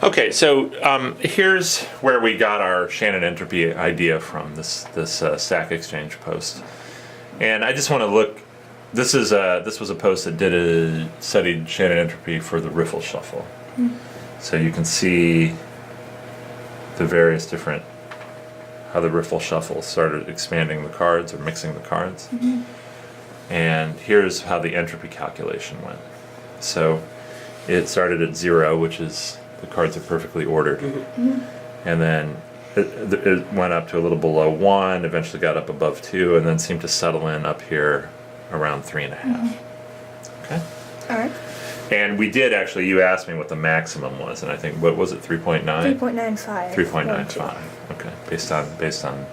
Okay, so here's where we got our Shannon entropy idea from, this Stack Exchange post. And I just want to look, this was a post that studied Shannon entropy for the riffle shuffle. So you can see the various different, how the riffle shuffle started expanding the cards or mixing the cards. And here's how the entropy calculation went. So it started at 0, which is the cards are perfectly ordered. And then it went up to a little below 1, eventually got up above 2, and then seemed to settle in up here around 3.5. Okay? All right. And we did actually, you asked me what the maximum was, and I think, what was it, 3.9? 3.95. 3.95. Okay, based on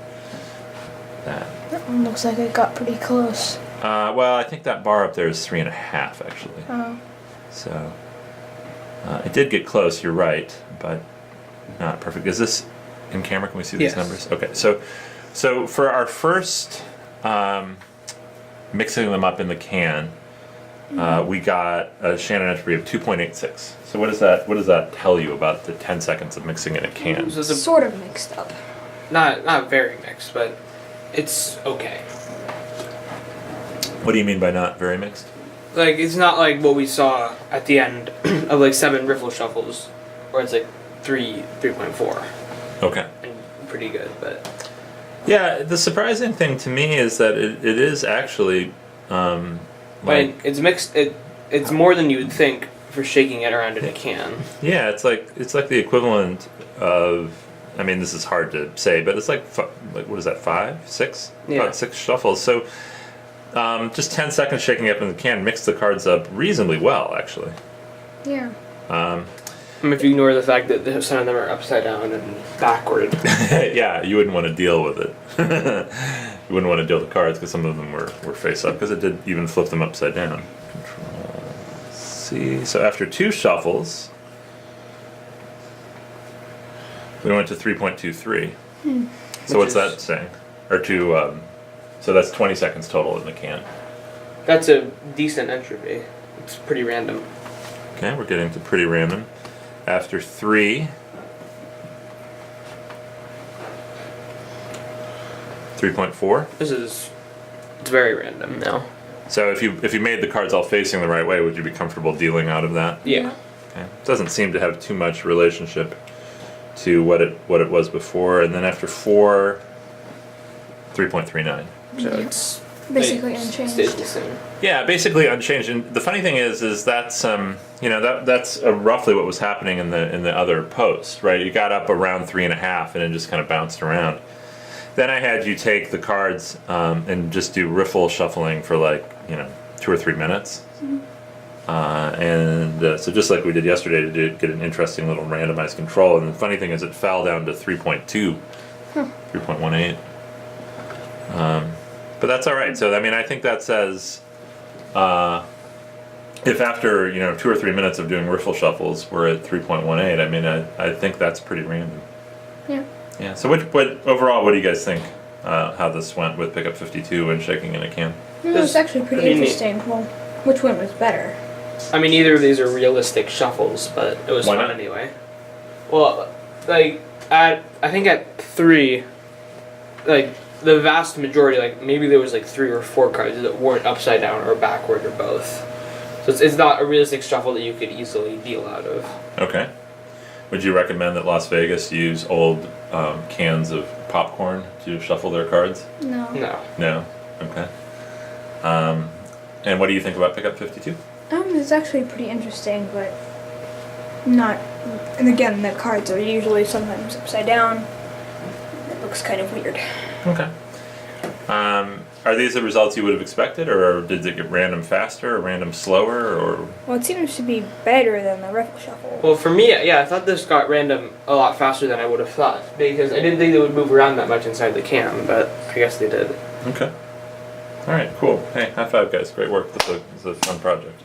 that. That one looks like it got pretty close. Well, I think that bar up there is 3.5 actually. Oh. So it did get close. You're right, but not perfect. Is this in camera? Can we see these numbers? Okay. So for our first mixing them up in the can, we got a Shannon entropy of 2.86. So what does that tell you about the 10 seconds of mixing in a can? So it's sort of mixed up. Not very mixed, but it's okay. What do you mean by not very mixed? Like, it's not like what we saw at the end of like 7 riffle shuffles, where it's like 3.4. Okay. And pretty good, but yeah, the surprising thing to me is that it is actually like it's mixed. It's more than you would think for shaking it around in a can. Yeah, it's like the equivalent of. I mean, this is hard to say, but it's like what is that? 5, 6? Yeah. About 6 shuffles. So just 10 seconds shaking up in the can mixed the cards up reasonably well, actually. Yeah. If you ignore the fact that some of them are upside down and backward. Yeah, you wouldn't want to deal with it. You wouldn't want to deal with the cards because some of them were face up because it did even flip them upside down. Control C. So after 2 shuffles, we went to 3.23. So what's that saying? Or to, so that's 20 seconds total in the can. That's a decent entropy. It's pretty random. Okay, we're getting to pretty random. After 3, 3.4. It's very random now. So if you made the cards all facing the right way, would you be comfortable dealing out of that? Yeah. Okay. Doesn't seem to have too much relationship to what it was before. And then after 4, 3.39. So it's Basically it unchanged. Stays the same. Yeah, basically unchanged. And the funny thing is that's that's roughly what was happening in the other post, right? You got up around 3.5 and it just kind of bounced around. Then I had you take the cards and just do riffle shuffling for 2 or 3 minutes. So just like we did yesterday to get an interesting little randomized control. And the funny thing is it fell down to 3.2, 3.18. But that's all right. So I mean, I think that says if after 2 or 3 minutes of doing riffle shuffles we're at 3.18, I mean, I think that's pretty random. Yeah. Yeah. So overall, what do you guys think? How this went with pickup 52 and shaking in a can? It was actually pretty interesting. Well, which one was better? I mean, neither of these are realistic shuffles, but it was Why fun not? anyway. Well, I think at 3, the vast majority, maybe there was 3 or 4 cards that weren't upside down or backward or both. So it's not a realistic shuffle that you could easily deal out of. Okay. Would you recommend that Las Vegas use old cans of popcorn to shuffle their cards? No. No. No. Okay. And what do you think about pickup 52? It's actually pretty interesting, but not. And again, the cards are usually sometimes upside down. It looks kind of weird. Okay. Are these the results you would have expected, or did it get random faster, or random slower, or? Well, it seems to be better than the riffle shuffle. Well, for me, yeah, I thought this got random a lot faster than I would have thought, because I didn't think they would move around that much inside the can, but I guess they did. Okay. All right. Cool. Hey, high five, guys. Great work. This is a fun project.